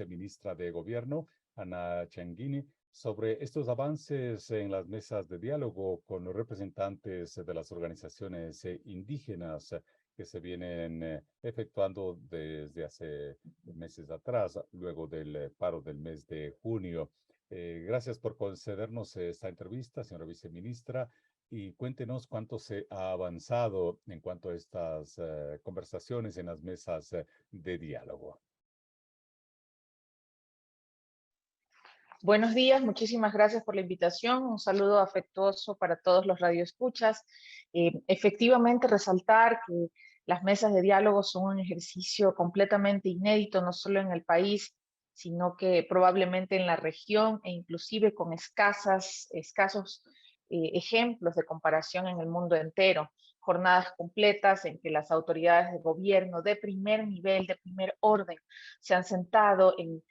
Ministra de Gobierno, Ana Changuini, sobre estos avances en las mesas de diálogo con los representantes de las organizaciones indígenas que se vienen efectuando desde hace meses atrás, luego del paro del mes de junio. Gracias por concedernos esta entrevista, señora viceministra, y cuéntenos cuánto se ha avanzado en cuanto a estas conversaciones en las mesas de diálogo. Buenos días, muchísimas gracias por la invitación. Un saludo afectuoso para todos los radioescuchas. Efectivamente, resaltar que las mesas de diálogo son un ejercicio completamente inédito, no solo en el país, sino que probablemente en la región e inclusive con escasos ejemplos de comparación en el mundo entero. Jornadas completas en que las autoridades de gobierno de primer nivel, de primer orden, se han sentado en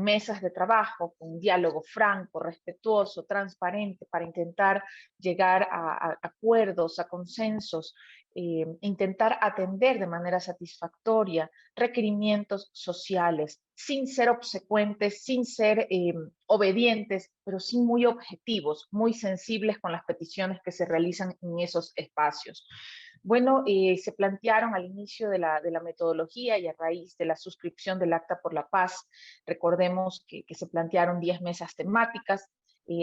mesas de trabajo, con un diálogo franco, respetuoso, transparente, para intentar llegar a acuerdos, a consensos, intentar atender de manera satisfactoria requerimientos sociales, sin ser obsecuentes, sin ser obedientes, pero sí muy objetivos, muy sensibles con las peticiones que se realizan en esos espacios. Bueno, se plantearon al inicio de la metodología y a raíz de la suscripción del Acta por la Paz. Recordemos que se plantearon 10 mesas temáticas.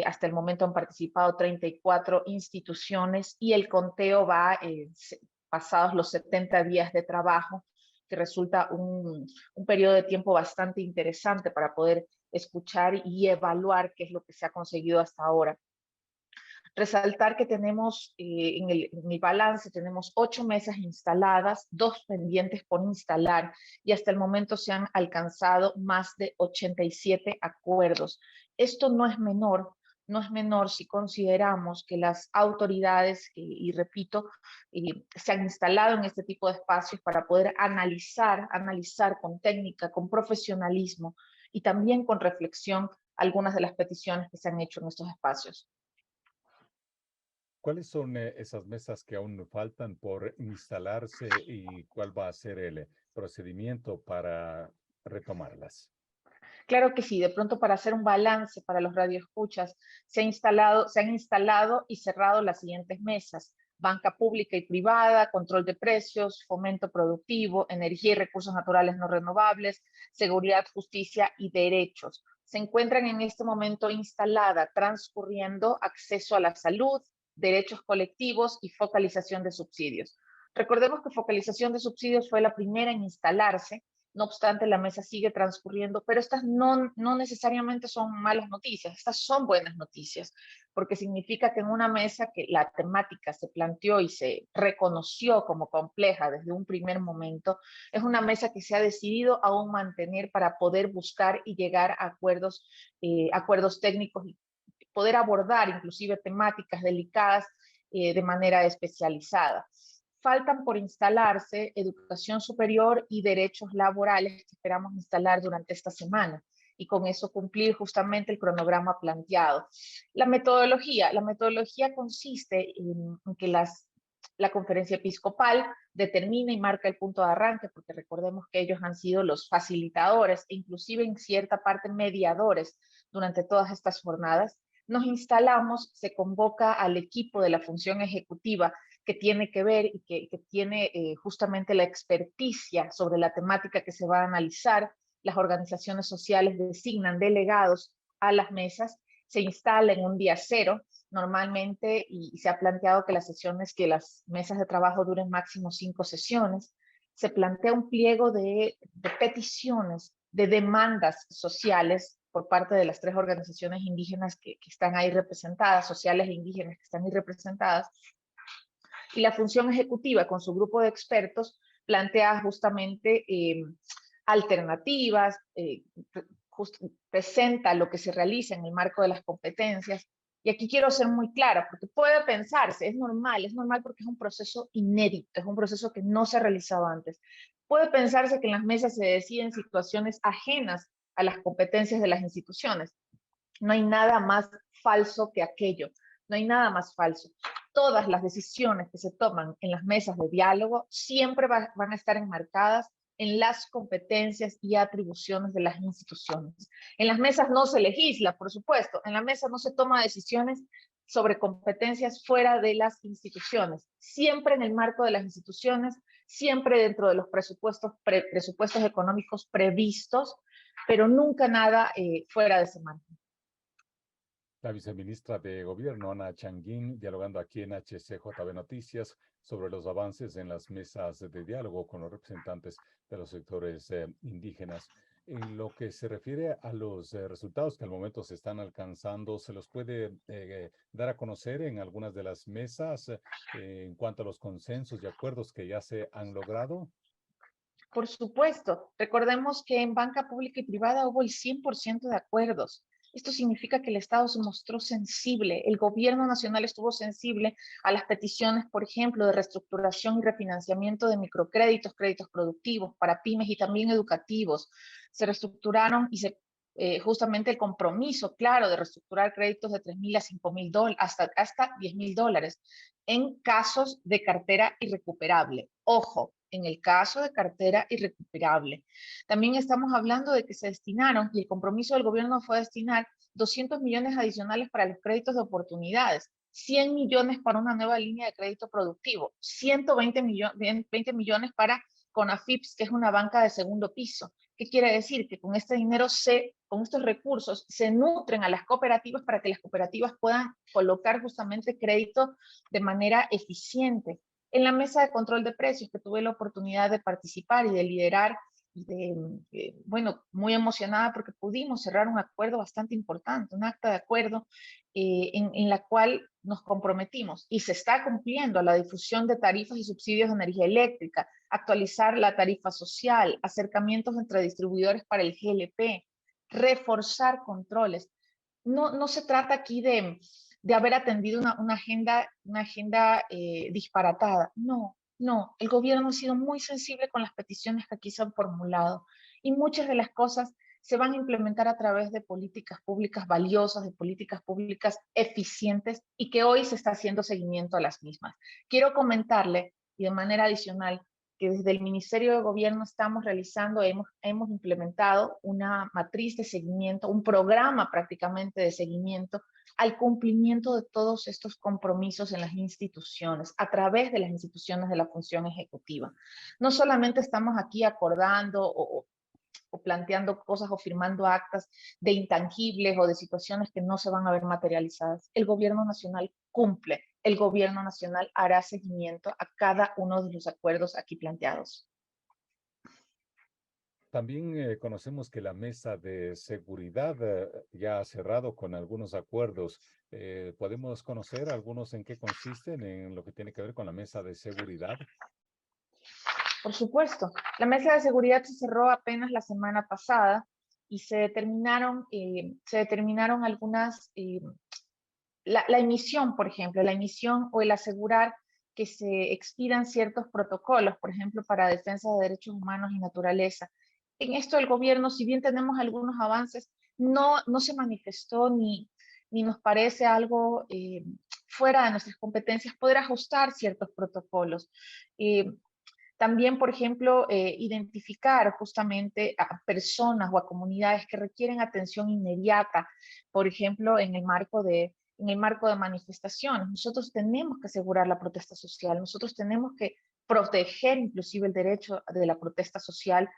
Hasta el momento han participado 34 instituciones y el conteo va pasados los 70 días de trabajo, que resulta un periodo de tiempo bastante interesante para poder escuchar y evaluar qué es lo que se ha conseguido hasta ahora. Resaltar que tenemos en el balance tenemos 8 mesas instaladas, 2 pendientes por instalar y hasta el momento se han alcanzado más de 87 acuerdos. Esto no es menor si consideramos que las autoridades, y repito, se han instalado en este tipo de espacios para poder analizar con técnica, con profesionalismo y también con reflexión algunas de las peticiones que se han hecho en estos espacios. ¿Cuáles son esas mesas que aún faltan por instalarse y cuál va a ser el procedimiento para retomarlas? Claro que sí, de pronto para hacer un balance para los radioescuchas, se han instalado y cerrado las siguientes mesas: banca pública y privada, control de precios, fomento productivo, energía y recursos naturales no renovables, seguridad, justicia y derechos. Se encuentran en este momento instalada, transcurriendo acceso a la salud, derechos colectivos y focalización de subsidios. Recordemos que focalización de subsidios fue la primera en instalarse. No obstante, la mesa sigue transcurriendo, pero estas no necesariamente son malas noticias, estas son buenas noticias, porque significa que en una mesa que la temática se planteó y se reconoció como compleja desde un primer momento, es una mesa que se ha decidido aún mantener para poder buscar y llegar a acuerdos técnicos y poder abordar inclusive temáticas delicadas de manera especializada. Faltan por instalarse educación superior y derechos laborales que esperamos instalar durante esta semana y con eso cumplir justamente el cronograma planteado. La metodología consiste en que la conferencia episcopal determina y marca el punto de arranque, porque recordemos que ellos han sido los facilitadores e inclusive en cierta parte mediadores durante todas estas jornadas. Nos instalamos, se convoca al equipo de la función ejecutiva que tiene que ver y que tiene justamente la experticia sobre la temática que se va a analizar. Las organizaciones sociales designan delegados a las mesas, se instala en un día cero normalmente y se ha planteado que las mesas de trabajo duren máximo 5 sesiones. Se plantea un pliego de peticiones, de demandas sociales por parte de las 3 organizaciones indígenas que están ahí representadas, sociales e indígenas que están ahí representadas, y la función ejecutiva con su grupo de expertos plantea justamente alternativas, presenta lo que se realiza en el marco de las competencias. Y aquí quiero ser muy clara, porque puede pensarse, es normal porque es un proceso inédito, es un proceso que no se ha realizado antes. Puede pensarse que en las mesas se deciden situaciones ajenas a las competencias de las instituciones. No hay nada más falso que aquello, no hay nada más falso. Todas las decisiones que se toman en las mesas de diálogo siempre van a estar enmarcadas en las competencias y atribuciones de las instituciones. En las mesas no se legisla, por supuesto, en la mesa no se toma decisiones sobre competencias fuera de las instituciones, siempre en el marco de las instituciones, siempre dentro de los presupuestos económicos previstos, pero nunca nada fuera de ese marco. La viceministra de Gobierno, Ana Changuín, dialogando aquí en HCJB Noticias sobre los avances en las mesas de diálogo con los representantes de los sectores indígenas. En lo que se refiere a los resultados que al momento se están alcanzando, ¿se los puede dar a conocer en algunas de las mesas en cuanto a los consensos y acuerdos que ya se han logrado? Por supuesto, recordemos que en banca pública y privada hubo el 100% de acuerdos. Esto significa que el Estado se mostró sensible, el gobierno nacional estuvo sensible a las peticiones, por ejemplo, de reestructuración y refinanciamiento de microcréditos, créditos productivos para pymes y también educativos. Se reestructuraron y justamente el compromiso, claro, de reestructurar créditos de 3.000 a 5.000 dólares, hasta 10.000 dólares en casos de cartera irrecuperable. Ojo, en el caso de cartera irrecuperable. También estamos hablando de que se destinaron, y el compromiso del gobierno fue destinar 200 millones adicionales para los créditos de oportunidades, 100 millones para una nueva línea de crédito productivo, 120 20 millones para CONAFIPS, que es una banca de segundo piso. ¿Qué quiere decir? Que con este dinero, con estos recursos, se nutren a las cooperativas para que las cooperativas puedan colocar justamente crédito de manera eficiente. En la mesa de control de precios, que tuve la oportunidad de participar y de liderar, bueno, muy emocionada porque pudimos cerrar un acuerdo bastante importante, un acta de acuerdo en la cual nos comprometimos y se está cumpliendo a la difusión de tarifas y subsidios de energía eléctrica, actualizar la tarifa social, acercamientos entre distribuidores para el GLP, reforzar controles. No se trata aquí de haber atendido una agenda disparatada. No, el gobierno ha sido muy sensible con las peticiones que aquí se han formulado y muchas de las cosas se van a implementar a través de políticas públicas valiosas, de políticas públicas eficientes y que hoy se está haciendo seguimiento a las mismas. Quiero comentarle, y de manera adicional, que desde el Ministerio de Gobierno estamos realizando, hemos implementado una matriz de seguimiento, un programa prácticamente de seguimiento al cumplimiento de todos estos compromisos en las instituciones, a través de las instituciones de la función ejecutiva. No solamente estamos aquí acordando o planteando cosas o firmando actas de intangibles o de situaciones que no se van a ver materializadas. El gobierno nacional cumple, el gobierno nacional hará seguimiento a cada uno de los acuerdos aquí planteados. También conocemos que la mesa de seguridad ya ha cerrado con algunos acuerdos. ¿Podemos conocer algunos en qué consisten en lo que tiene que ver con la mesa de seguridad? Por supuesto, la mesa de seguridad se cerró apenas la semana pasada y se determinaron algunas, la emisión, por ejemplo, la emisión o el asegurar que se expidan ciertos protocolos, por ejemplo, para defensa de derechos humanos y naturaleza. En esto el gobierno, si bien tenemos algunos avances, no se manifestó ni nos parece algo fuera de nuestras competencias poder ajustar ciertos protocolos. También, por ejemplo, identificar justamente a personas o a comunidades que requieren atención inmediata, por ejemplo, en el marco de manifestaciones. Nosotros tenemos que asegurar la protesta social, nosotros tenemos que proteger inclusive el derecho de la protesta social.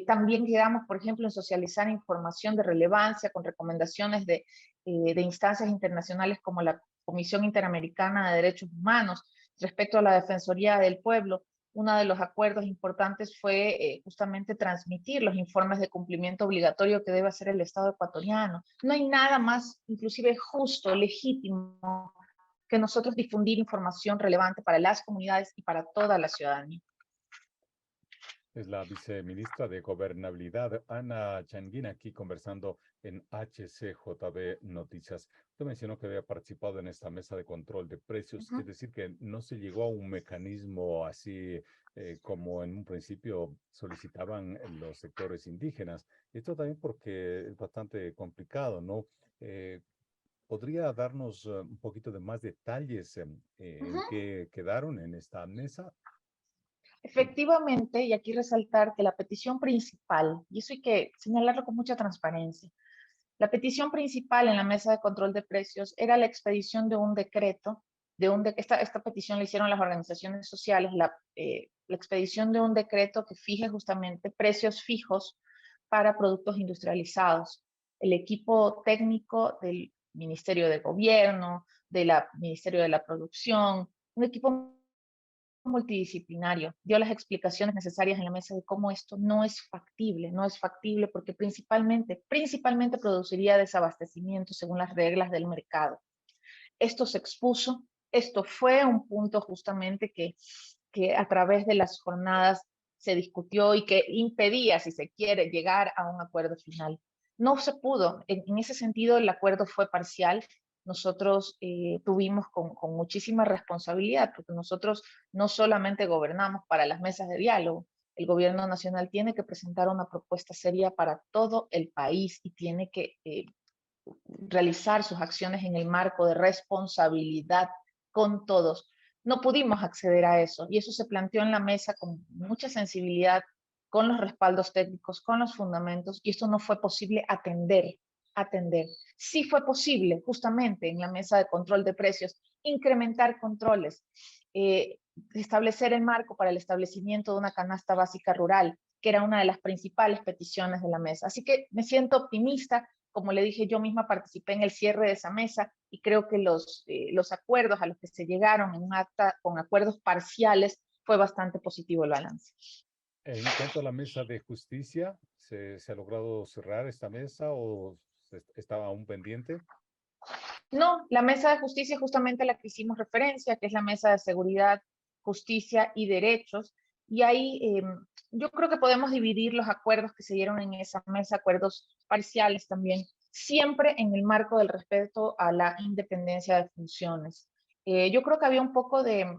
También quedamos, por ejemplo, en socializar información de relevancia con recomendaciones de instancias internacionales como la Comisión Interamericana de Derechos Humanos respecto a la Defensoría del Pueblo. Uno de los acuerdos importantes fue justamente transmitir los informes de cumplimiento obligatorio que debe hacer el Estado ecuatoriano. No hay nada más, inclusive justo, legítimo, que nosotros difundir información relevante para las comunidades y para toda la ciudadanía. Es la viceministra de Gobernabilidad, Ana Changuín, aquí conversando en HCJB Noticias. Usted mencionó que había participado en esta mesa de control de precios, es decir, que no se llegó a un mecanismo así como en un principio solicitaban los sectores indígenas. Esto también porque es bastante complicado, ¿no? ¿Podría darnos un poquito de más detalles en Ujú. qué quedaron en esta mesa? Efectivamente, y aquí resaltar que la petición principal, y eso hay que señalarlo con mucha transparencia, la petición principal en la mesa de control de precios era la expedición de un decreto, esta petición la hicieron las organizaciones sociales, la expedición de un decreto que fije justamente precios fijos para productos industrializados. El equipo técnico del Ministerio de Gobierno, del Ministerio de la Producción, un equipo multidisciplinario, dio las explicaciones necesarias en la mesa de cómo esto no es factible porque principalmente produciría desabastecimiento según las reglas del mercado. Esto se expuso, esto fue un punto justamente que a través de las jornadas se discutió y que impedía, si se quiere, llegar a un acuerdo final. No se pudo, en ese sentido el acuerdo fue parcial. Nosotros tuvimos con muchísima responsabilidad, porque nosotros no solamente gobernamos para las mesas de diálogo, el gobierno nacional tiene que presentar una propuesta seria para todo el país y tiene que realizar sus acciones en el marco de responsabilidad con todos. No pudimos acceder a eso y eso se planteó en la mesa con mucha sensibilidad, con los respaldos técnicos, con los fundamentos, y esto no fue posible atender. Sí fue posible justamente en la mesa de control de precios incrementar controles, establecer el marco para el establecimiento de una canasta básica rural, que era una de las principales peticiones de la mesa. Así que me siento optimista. Como le dije, yo misma participé en el cierre de esa mesa y creo que los acuerdos a los que se llegaron en un acta con acuerdos parciales fue bastante positivo el balance. En cuanto a la mesa de justicia, ¿se ha logrado cerrar esta mesa o estaba aún pendiente? No, la mesa de justicia justamente a la que hicimos referencia, que es la mesa de seguridad, justicia y derechos. Y ahí yo creo que podemos dividir los acuerdos que se dieron en esa mesa, acuerdos parciales también, siempre en el marco del respeto a la independencia de funciones. Yo creo que había un poco de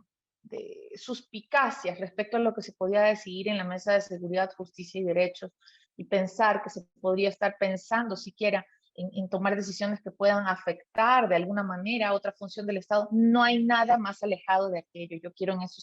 suspicacias respecto a lo que se podía decidir en la mesa de seguridad, justicia y derechos y pensar que se podría estar pensando siquiera en tomar decisiones que puedan afectar de alguna manera a otra función del Estado. No hay nada más alejado de aquello. Yo quiero en eso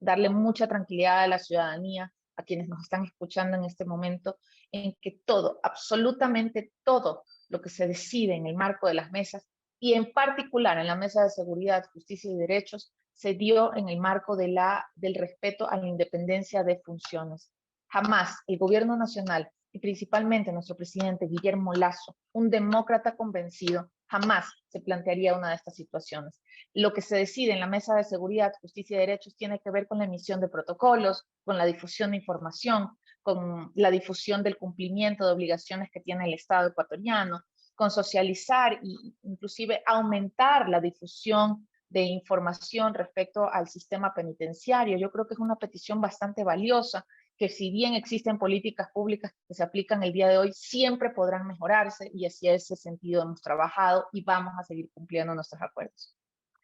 darle mucha tranquilidad a la ciudadanía, a quienes nos están escuchando en este momento, en que todo, absolutamente todo lo que se decide en el marco de las mesas, y en particular en la mesa de seguridad, justicia y derechos, se dio en el marco del respeto a la independencia de funciones. Jamás el gobierno nacional y principalmente nuestro presidente Guillermo Lasso, un demócrata convencido, jamás se plantearía una de estas situaciones. Lo que se decide en la Mesa de Seguridad, Justicia y Derechos tiene que ver con la emisión de protocolos, con la difusión de información, con la difusión del cumplimiento de obligaciones que tiene el Estado ecuatoriano, con socializar e inclusive aumentar la difusión de información respecto al sistema penitenciario. Yo creo que es una petición bastante valiosa, que si bien existen políticas públicas que se aplican el día de hoy, siempre podrán mejorarse y hacia ese sentido hemos trabajado y vamos a seguir cumpliendo nuestros acuerdos.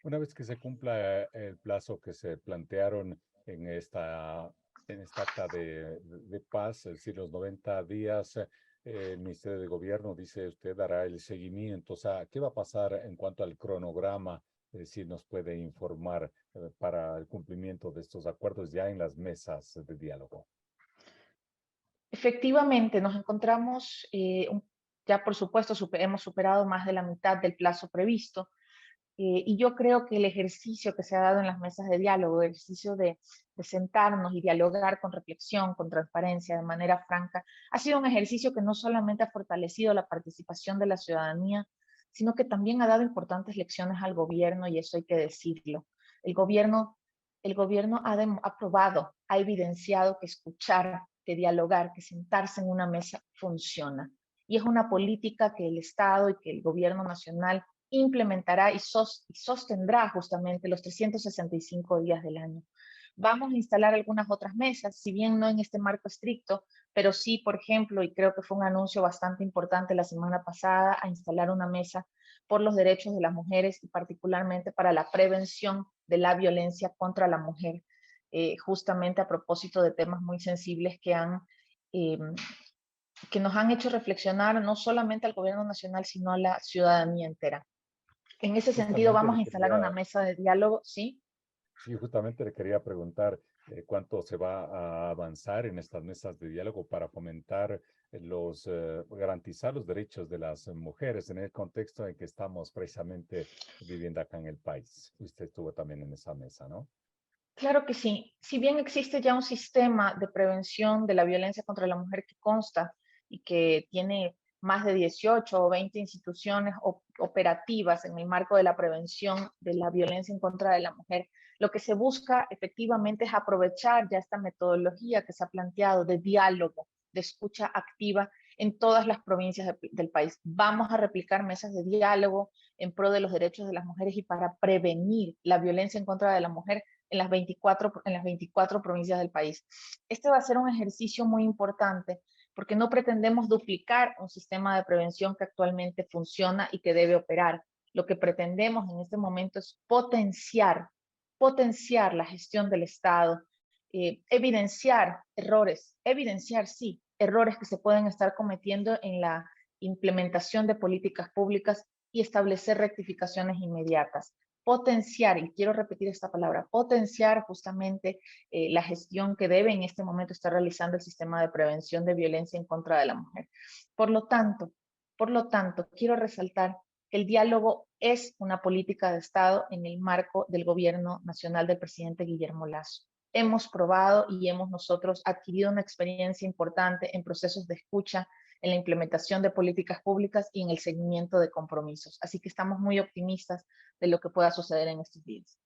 Una vez que se cumpla el plazo que se plantearon en esta acta de paz, es decir, los 90 días, el Ministerio de Gobierno, dice usted, dará el seguimiento. O sea, ¿qué va a pasar en cuanto al cronograma? Si nos puede informar para el cumplimiento de estos acuerdos ya en las mesas de diálogo. Efectivamente, nos encontramos, ya por supuesto, hemos superado más de la mitad del plazo previsto. Y yo creo que el ejercicio que se ha dado en las mesas de diálogo, el ejercicio de sentarnos y dialogar con reflexión, con transparencia, de manera franca, ha sido un ejercicio que no solamente ha fortalecido la participación de la ciudadanía, sino que también ha dado importantes lecciones al gobierno, y eso hay que decirlo. El gobierno, el gobierno ha probado, ha evidenciado que escuchar, que dialogar, que sentarse en una mesa funciona. Y es una política que el Estado y que el gobierno nacional implementará y sostendrá justamente los 365 días del año. Vamos a instalar algunas otras mesas, si bien no en este marco estricto, pero sí, por ejemplo, y creo que fue un anuncio bastante importante la semana pasada, a instalar una mesa por los derechos de las mujeres y particularmente para la prevención de la violencia contra la mujer, justamente a propósito de temas muy sensibles eh, que nos han hecho reflexionar no solamente al gobierno nacional, sino a la ciudadanía entera. En ese sentido, Justamente vamos le a instalar una quería, mesa de diálogo, ¿sí? sí, justamente le quería preguntar, ¿Cuánto se va a avanzar en estas mesas de diálogo para fomentar garantizar los derechos de las mujeres en el contexto en que estamos precisamente viviendo acá en el país? Usted estuvo también en esa mesa, ¿no? Claro que sí. Si bien existe ya un sistema de prevención de la violencia contra la mujer que consta y que tiene más de 18 o 20 instituciones operativas en el marco de la prevención de la violencia en contra de la mujer, lo que se busca efectivamente es aprovechar ya esta metodología que se ha planteado de diálogo, de escucha activa en todas las provincias del país. Vamos a replicar mesas de diálogo en pro de los derechos de las mujeres y para prevenir la violencia en contra de la mujer en las 24 provincias del país. Este va a ser un ejercicio muy importante porque no pretendemos duplicar un sistema de prevención que actualmente funciona y que debe operar. Lo que pretendemos en este momento es potenciar la gestión del Estado, evidenciar sí, errores que se pueden estar cometiendo en la implementación de políticas públicas y establecer rectificaciones inmediatas. Potenciar, y quiero repetir esta palabra, potenciar justamente la gestión que debe en este momento estar realizando el sistema de prevención de violencia en contra de la mujer. Por lo tanto, quiero resaltar que el diálogo es una política de Estado en el marco del gobierno nacional del presidente Guillermo Lasso. Hemos probado y hemos nosotros adquirido una experiencia importante en procesos de escucha, en la implementación de políticas públicas y en el seguimiento de compromisos. Así que estamos muy optimistas de lo que pueda suceder en estos días.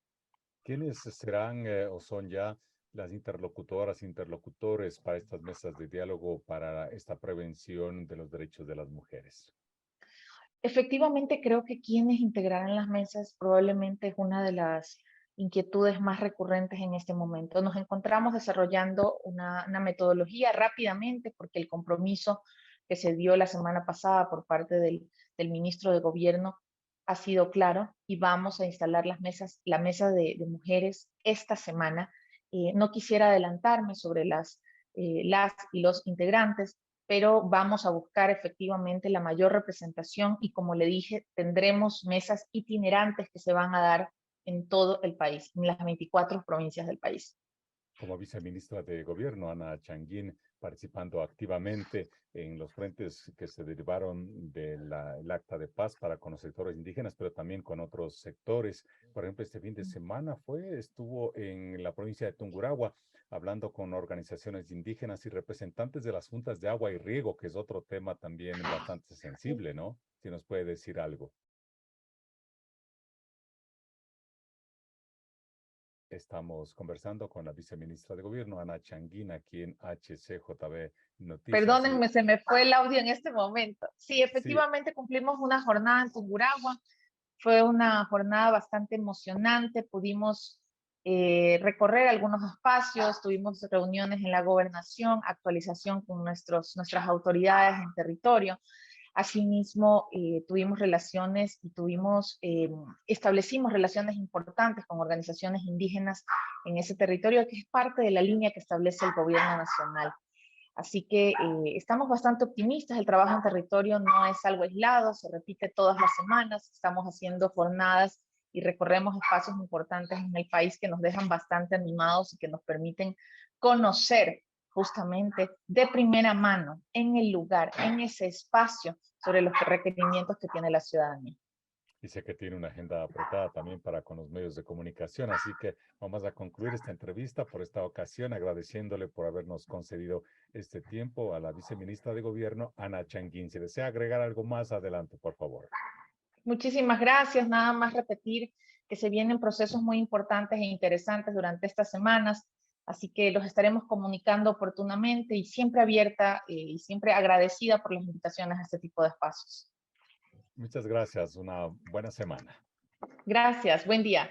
¿Quiénes serán o son ya las interlocutoras, interlocutores para estas mesas de diálogo para esta prevención de los derechos de las mujeres? Efectivamente, creo que quienes integrarán las mesas probablemente es una de las inquietudes más recurrentes en este momento. Nos encontramos desarrollando una metodología rápidamente porque el compromiso que se dio la semana pasada por parte del ministro de Gobierno ha sido claro y vamos a instalar la mesa de mujeres esta semana. No quisiera adelantarme sobre las y los integrantes, pero vamos a buscar efectivamente la mayor representación y como le dije, tendremos mesas itinerantes que se van a dar en todo el país, en las 24 provincias del país. Como viceministra de Gobierno, Ana Changuín, participando activamente en los frentes que se derivaron del acta de paz para con los sectores indígenas, pero también con otros sectores. Por ejemplo, este fin de semana estuvo en la provincia de Tungurahua, hablando con organizaciones indígenas y representantes de las juntas de agua y riego, que es otro tema también bastante sensible, ¿no? Si nos puede decir algo. Estamos conversando con la viceministra de Gobierno, Ana Changuín, aquí en HCJB Noticias. Perdónenme, se me fue el audio en este momento. Sí, Sí, efectivamente cumplimos una jornada en Tungurahua. Fue una jornada bastante emocionante. Pudimos recorrer algunos espacios, tuvimos reuniones en la gobernación, actualización con nuestras autoridades en territorio. Asimismo, tuvimos relaciones y establecimos relaciones importantes con organizaciones indígenas en ese territorio, que es parte de la línea que establece el gobierno nacional. Así que estamos bastante optimistas, el trabajo en territorio no es algo aislado, se repite todas las semanas, estamos haciendo jornadas y recorremos espacios importantes en el país que nos dejan bastante animados y que nos permiten conocer justamente de primera mano, en el lugar, en ese espacio, sobre los requerimientos que tiene la ciudadanía. y sé que tiene una agenda apretada también para con los medios de comunicación, así que vamos a concluir esta entrevista por esta ocasión, agradeciéndole por habernos concedido este tiempo a la viceministra de Gobierno, Ana Changuín. Si desea agregar algo más, adelante, por favor. Muchísimas gracias, nada más repetir que se vienen procesos muy importantes e interesantes durante estas semanas, así que los estaremos comunicando oportunamente y siempre abierta y siempre agradecida por las invitaciones a este tipo de espacios. Muchas gracias. Una buena semana. Gracias, buen día.